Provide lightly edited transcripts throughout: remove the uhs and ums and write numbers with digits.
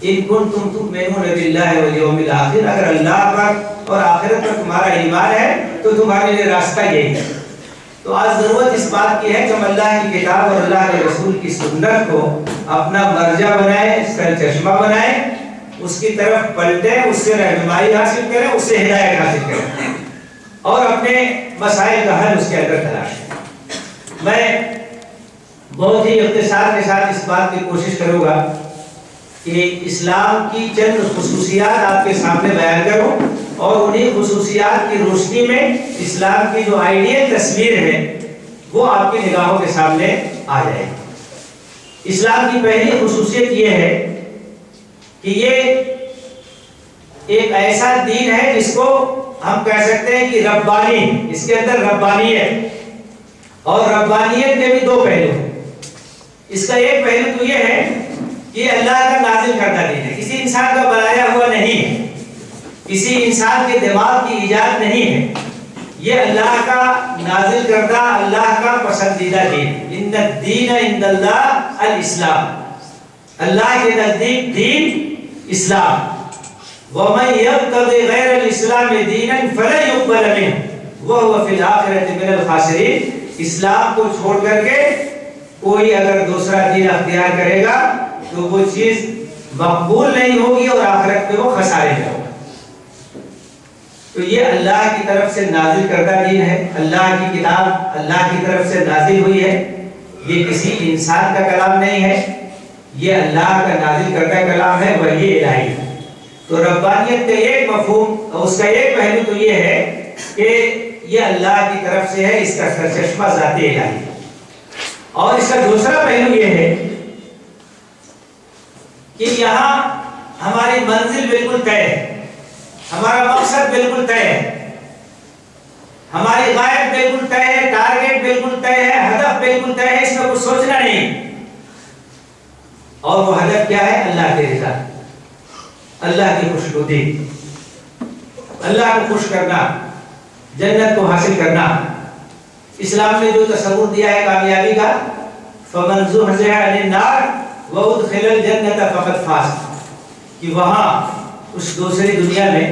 ان کنتم تؤمنون باللہ والیوم الآخر، اگر اللہ پر اور آخرت پر تمہارا ایمان ہے تو تمہارے لیے راستہ یہی ہے۔ تو آج ضرورت اس بات کی ہے کہ ہم اللہ کی کتاب اور اللہ کے رسول کی سنت کو اپنا مرجع بنائیں، سر چشمہ بنائیں، اس کی طرف پلٹیں، اس سے رہنمائی حاصل کریں، اس سے ہدایت حاصل کریں اور اپنے مسائل کا حل اس کے اندر تلاشیں۔ میں بہت ہی اختصار کے ساتھ اس بات کی کوشش کروں گا کہ اسلام کی چند خصوصیات آپ کے سامنے بیان کروں اور انہی خصوصیات کی روشنی میں اسلام کی جو آئیڈیل تصویر ہے وہ آپ کی نگاہوں کے سامنے آ جائے۔ اسلام کی پہلی خصوصیت یہ ہے کہ یہ ایک ایسا دین ہے جس کو ہم کہہ سکتے ہیں کہ ربانی، اس کے اندر ربانیت، اور ربانیت کے بھی دو پہلو ہیں۔ اس کا ایک پہلو تو یہ ہے کہ اللہ کا نازل کردہ دین ہے، کسی انسان کا بنایا ہوا نہیں ہے، کسی انسان کے دماغ کی ایجاد نہیں ہے، یہ اللہ کا نازل کردہ، اللہ کا پسندیدہ دین ہے۔ ان الدین عند اللہ الاسلام، اللہ کے نزدیک دین اسلام۔ وَمَن يَبْتَغِ غَيْرَ الْإِسْلَامِ دِينًا فَلَن يُقْبَلَ مِنْهُ وَهُوَ فِي الْآخِرَةِ مِنَ الْخَاسِرِينَ۔ اسلام کو چھوڑ کر کے کوئی اگر دوسرا دین اختیار کرے گا تو وہ چیز مقبول نہیں ہوگی اور آخرت میں وہ خسارے میں ہوگا۔ تو یہ اللہ کی طرف سے نازل کردہ دین ہے، اللہ کی کتاب اللہ کی طرف سے نازل ہوئی ہے، یہ کسی انسان کا کلام نہیں ہے، یہ اللہ کا نازل کردہ کلام ہے، وحی الہی۔ تو ربانیت کا ایک مفہوم، اس کا ایک پہلو تو یہ ہے کہ یہ اللہ کی طرف سے ہے، اس کا سرچشمہ ذات الہی۔ اور اس کا دوسرا پہلو یہ ہے کہ یہاں ہماری منزل بالکل طے ہے، ہمارا مقصد بالکل طے ہے، ہماری غائب بالکل طے ہے، ٹارگٹ بالکل طے ہے، ہدف بالکل طے ہے، اس میں کچھ سوچنا نہیں۔ اور وہ ہدف کیا ہے؟ اللہ کی رضا، اللہ کی خوشنودی، اللہ کو خوش کرنا، جنت کو حاصل کرنا۔ اسلام نے جو تصور دیا ہے کامیابی کا، فَمَنْ زُحْزِحَ عَنِ النَّارِ وَأُدْخِلَ الْجَنَّةَ فَقَدْ فَازَ، کہ وہاں اس دوسری دنیا میں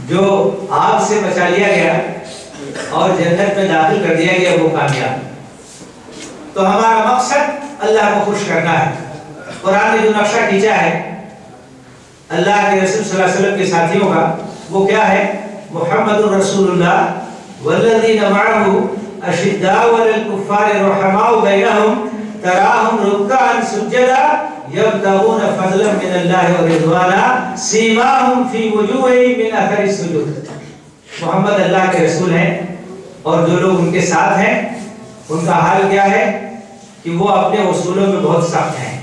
جو آگ سے بچا لیا گیا اور جنت میں داخل کر دیا گیا وہ کامیاب۔ تو ہمارا مقصد اللہ کو خوش کرنا ہے۔ قرآن نے جو نقشہ کھینچا ہے اللہ کے رسول صلی اللہ علیہ وسلم کے ساتھیوں کا، وہ کیا ہے؟ محمد رسول اللہ والذین معہ اشداء علی الکفار رحماء بینہم تراہم رکعا سجدا یبتغون فضلا من اللہ ورضوانا سیماہم فی وجوہہم من اثر السجود۔ محمد اللہ کے رسول ہیں اور جو لوگ ان کے ساتھ ہیں ان کا حال کیا ہے کہ وہ اپنے اصولوں میں بہت سخت ہیں،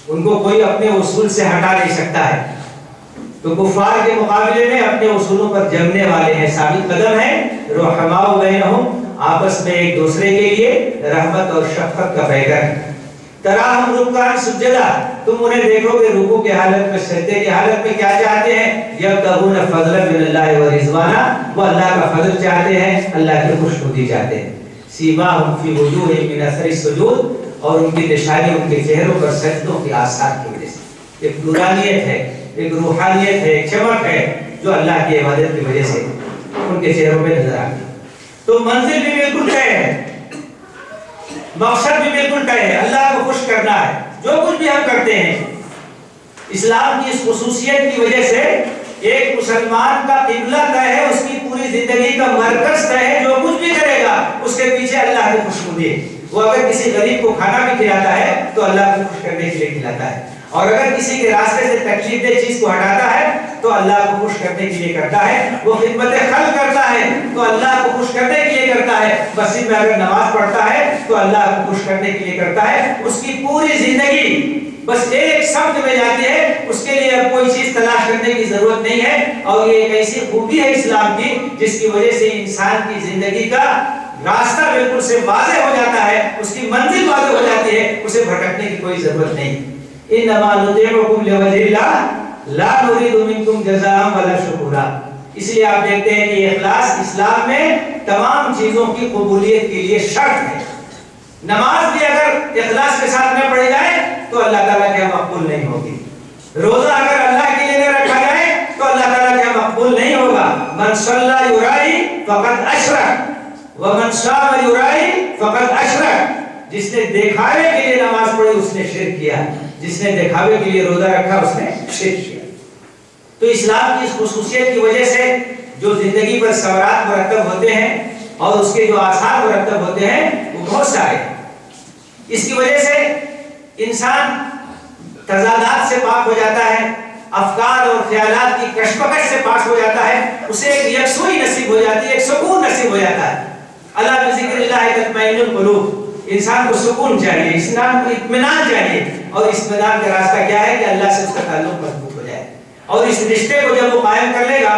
ان کو کوئی اپنے اصول سے ہٹا نہیں سکتا ہے۔ تو کفار کے مقابلے میں اپنے اصولوں پر جمنے والے ہیں، ثابت قدم ہیں، رحماء بینہم، آپس میں ایک دوسرے کے لیے رحمت اور شفقت کا پیکر ہے۔ تراہم رکعا سجدا، تم انہیں دیکھو گے رکوع کی حالت میں، سجدے کی حالت میں کیا چاہتے ہیں؟ یبتغون فضلا من اللہ ورضوانا، وہ اللہ کا فضل چاہتے ہیں، اللہ کی خوشنودی چاہتے ہیں۔ سیماہم فی وجوہہم من اثر السجود، اور ان کی نشانی ان کے چہروں پر سجدوں کے آثار کی وجہ سے۔ ایک نورانیت ہے، ایک روحانیت ہے، ایک چمک ہے جو اللہ کی عبادت کی وجہ سے ان کے چہروں پہ نظر آتی ہے۔ تو منزل بھی بالکل طے ہے، مقصد بھی بالکل طے ہے، اللہ کو خوش کرنا ہے۔ جو کچھ بھی ہم کرتے ہیں اسلام کی اس خصوصیت کی وجہ سے ایک مسلمان کا قبلہ طے ہے، اس کی پوری زندگی کا مرکز طے ہے، جو کچھ بھی کرے گا اس کے پیچھے اللہ کی خوشنودی ہے۔ وہ اگر کسی غریب کو کھانا بھی کھلاتا ہے تو اللہ کو خوش کرنے کے لیے کھلاتا ہے، اور اگر کسی کے راستے سے تکلیف دہ چیز کو ہٹاتا ہے تو اللہ کو خوش کرنے کے لیے کرتا ہے۔ وہ خدمت خلق کرتا ہے تو اللہ کو خوش کرنے کے لیے کرتا ہے۔ مسجد میں اگر نماز پڑھتا ہے تو اللہ کو خوش کرنے کے لیے کرتا ہے۔ اس کی پوری زندگی بس ایک سمت میں جاتی ہے، اس کے لیے اب کوئی چیز تلاش کرنے کی ضرورت نہیں ہے۔ اور یہ ایک ایسی خوبی ہے اسلام کی جس کی وجہ سے انسان کی زندگی کا راستہ بالکل سے واضح ہو جاتا ہے، اس کی منزل واضح ہو جاتی ہے، اسے بھٹکنے کی کوئی ضرورت نہیں۔ انما نطعمکم لوجہ اللہ لا نريد منکم جزاء ولا شکورا۔ اس لیے آپ دیکھتے ہیں کہ اخلاص اسلام میں تمام چیزوں کی قبولیت کے لیے شرط ہے۔ نماز بھی اگر اخلاص کے ساتھ نہ پڑھی جائے تو اللہ تعالیٰ کے مقبول نہیں ہوگی۔ روزہ اگر اللہ کے لیے نہ رکھا جائے تو اللہ تعالیٰ کیا مقبول نہیں ہوگا. من صلی یرائی فقد اشرک ومن صام یرائی فقد اشرک. جس نے دکھاوے کے لیے نماز پڑھی اس نے شرک کیا, جس نے دکھاوے کے لیے روزہ رکھا اس نے شرک کیا. تو اسلام کی اس خصوصیت کی وجہ سے جو زندگی پر ثمرات مرتب ہوتے ہیں اور اس کے جو آثار مرتب ہوتے ہیں وہ بہت سارے ہیں. اس کی وجہ سے انسان تضادات سے پاک ہو جاتا ہے, افکار اور خیالات کی کشمکش سے پاک ہو جاتا ہے, اسے ایک یکسوئی نصیب ہو جاتی ہے, ایک سکون نصیب ہو جاتا ہے. اللہ بذکر اللہ تطمئن القلوب. انسان کو سکون چاہیے, انسان کو اطمینان چاہیے, اور اس اطمینان کا راستہ کیا ہے کہ اللہ سے اس کا تعلق مضبوط ہو جائے. اور اس رشتے کو جب وہ قائم کر لے گا,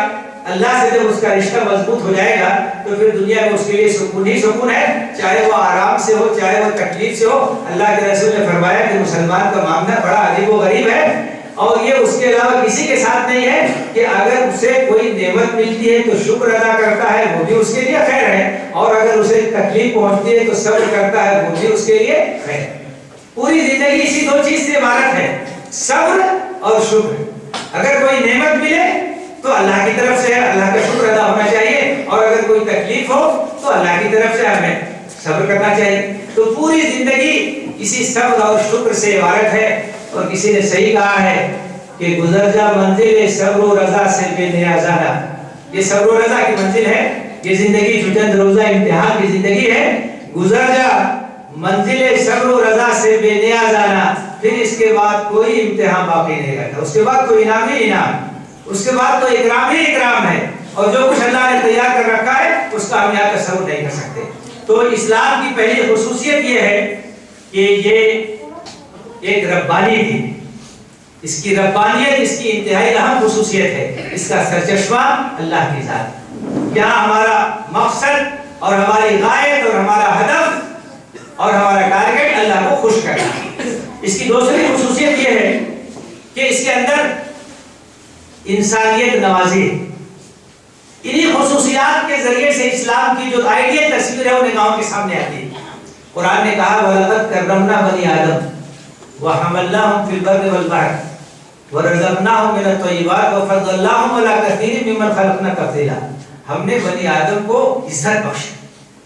اللہ سے جب اس کا رشتہ مضبوط ہو جائے گا, تو پھر دنیا میں اس کے لیے سکون ہی سکون ہے, چاہے وہ آرام سے ہو چاہے وہ تکلیف سے ہو. اللہ کے رسول نے فرمایا کہ مسلمان کا معاملہ بڑا عجیب و غریب ہے, اور یہ اس کے علاوہ کسی کے ساتھ نہیں ہے کہ اگر اسے کوئی نعمت ملتی ہے تو شکر ادا کرتا ہے, وہ بھی اس کے لیے خیر ہے, اور اگر اسے تکلیف پہنچتی ہے تو صبر کرتا ہے, وہ بھی اس کے لیے خیر. پوری زندگی اسی دو چیز سے عبارت ہے, صبر اور شکر. اگر کوئی نعمت ملے تو اللہ کی طرف سے اللہ کا شکر ادا ہونا چاہیے, اور اگر کوئی تکلیف ہو تو اللہ کی طرف سے ہمیں صبر کرنا چاہیے. تو پوری زندگی اسی صبر اور شکر سے عبارت ہے. اور کسی نے صحیح کہا ہے کہ گزر جا منزل صبر و رضا سے بے نیازانہ. یہ صبر و رضا کی منزل ہے, یہ زندگی جو چند روزہ امتحان کی زندگی ہے. گزر جا منزل صبر و رضا سے بے نیازانہ, پھر اس کے بعد کوئی امتحان باقی نہیں رہتا, اس کے بعد تو انعام ہی انعام, اس کے بعد تو اکرام ہی اکرام ہے, اور جو کچھ اللہ نے تیار کر رکھا ہے اس کا ہم یہاں تصور نہیں کر سکتے. تو اسلام کی پہلی خصوصیت یہ ہے کہ یہ ایک ربانی تھی. اس کی ربانیت اس کی انتہائی اہم خصوصیت ہے. اس کا سرچشمہ اللہ کی ذات. یہاں ہمارا مقصد اور ہماری غایت اور ہمارا ہدف اور ہمارا ٹارگٹ اللہ کو خوش کرنا. اس کی دوسری خصوصیت یہ ہے کہ اس کے اندر انسانیت نوازی. انہی خصوصیات کے ذریعے سے اسلام کی جو آئیڈیل تصویر ہے وہ نگاہوں کے سامنے آتی ہے. قرآن نے کہا وَلَقَدْ كَرَّمْنَا بَنِي آدَمَ وَحَمَلْنَاهُمْ فِي الْبَرِّ وَالْبَحْرِ وَرَزَقْنَاهُمْ مِنَ الطَّيِّبَاتِ وَفَضَّلْنَاهُمْ عَلَىٰ كَثِيرٍ مِّمَّنْ خَلَقْنَا تَفْضِيلًا. ہم نے بنی آدم کو عزت بخشی.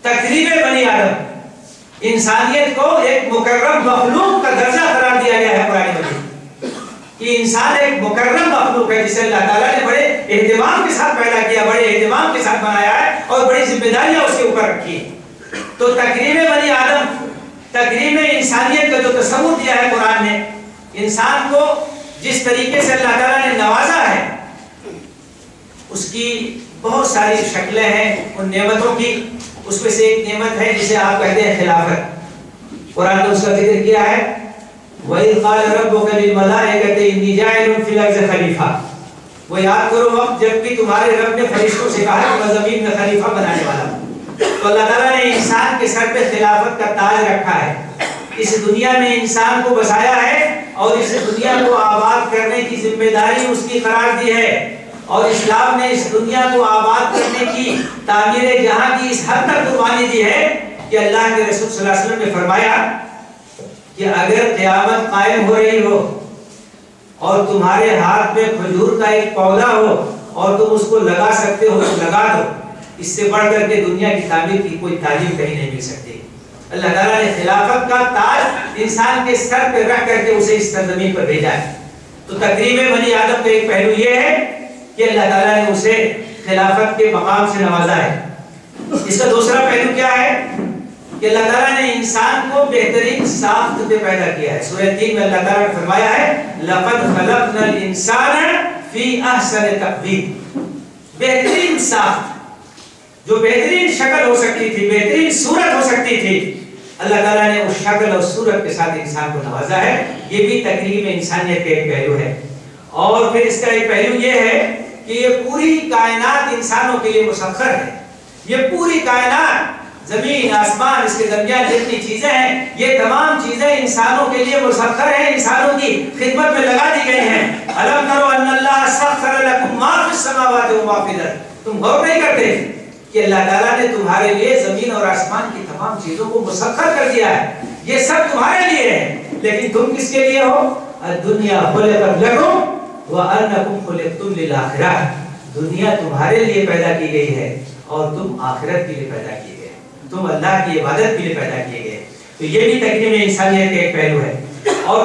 تقریب بنی آدم, انسانیت کو ایک مکرم مخلوق کا درجہ قرار دیا گیا ہے قرآن مجید کہ انسان ایک مکرم مخلوق ہے جسے اللہ تعالیٰ نے بڑے اہتمام کے ساتھ پیدا کیا, بڑے اہتمام کے ساتھ بنایا ہے, اور بڑی ذمہ داریاں اس کے اوپر رکھی ہیں. تو تقریب بنی آدم, تقریب انسانیت کا جو تصور دیا ہے قرآن نے, انسان کو جس طریقے سے اللہ تعالیٰ نے نوازا ہے اس کی بہت ساری شکلیں ہیں ان نعمتوں کی. اس میں سے ایک نعمت ہے جسے آپ کہتے ہیں خلافت. قرآن نے اس کا ذکر کیا ہے وَإِذْ قَالَ رَبُّكَ لِلْمَلَائِكَةِ إِنِّي جَاعِلٌ فِي الْأَرْضِ خَلِيفَةً. وہ یاد کرو وقت جب کہ تمہارے رب نے فرشتوں سے کہا کہ میں زمین میں خلیفہ بنانے والا ہوں. تو اللہ تعالیٰ نے انسان کے سر پہ خلافت کا تاج رکھا ہے. اس دنیا میں انسان کو بسایا ہے اور اس دنیا کو آباد کرنے کی ذمہ داری اس کی قرار دی ہے. اور اسلام نے اس دنیا کو آباد کرنے کی, تعمیر جہاں کی اس حد تک قربانی دی ہے کہ اللہ کے رسول صلی اللہ علیہ وسلم نے فرمایا کہ اگر قیامت قائم ہو رہی ہو اور تمہارے ہاتھ میں کھجور کا ایک پودا ہو اور تم اس کو لگا سکتے ہو تو لگا دو. اس سے بڑھ کر کے دنیا کی تعمیر کی کوئی تعلیم کہیں نہیں مل سکتی. اللہ تعالیٰ نے خلافت کا تاج انسان کے سر پہ رکھ کر کے اسے اس سرزمین پر بھیجا ہے. تو تقریب بنی آدم کا ایک پہلو یہ ہے کہ اللہ تعالیٰ نے اسے خلافت کے مقام سے نوازا ہے. اس کا دوسرا پہلو کیا ہے کہ اللہ تعالیٰ نے انسان کو بہترین ساخت پہ پیدا کیا ہے. سورہ 3 میں اللہ تعالیٰ نے فرمایا ہے لَقَدْ خَلَقْنَا الْإِنسَانَ فِي أَحْسَنِ تَقْوِيمٍ. بہترین ساخت, جو بہترین شکل ہو سکتی تھی, بہترین صورت ہو سکتی تھی, اللہ تعالیٰ نے اس شکل اور صورت کے ساتھ انسان کو نوازا ہے. یہ بھی تقریب انسانیت کا ایک پہلو ہے. اور پھر اس کا ایک پہلو یہ ہے کہ یہ پوری کائنات انسانوں کے لیے مسخر ہے. یہ پوری کائنات, زمین آسمان, اس کے درمیان جتنی چیزیں ہیں, یہ تمام چیزیں انسانوں کے لیے مسخر ہیں, انسانوں کی خدمت میں لگا دی گئی ہیں. أَلَمْ تَرَوْا أَنَّ اللَّهَ سَخَّرَ لَكُم مَّا فِي السَّمَاوَاتِ وَمَا فِي الْأَرْضِ. تم غور نہیں کرتے کہ اللہ تعالیٰ نے تمہارے لیے زمین اور آسمان کی تمام چیزوں کو مسخر کر دیا ہے. یہ سب تمہارے لیے ہے, لیکن تم کس کے لیے ہو؟ الدنیا خلقت لکم وَأَنَّكُمْ خُلِقْتُمْ لِلْآخِرَةِ، دنیا تمہارے لیے پیدا کی گئی ہے اور تم آخرت کے لیے پیدا کیے گئے، تم اللہ کی عبادت کے لیے پیدا کیے گئے۔ تو یہ بھی تکریم انسانیت کا ایک پہلو ہے۔ اور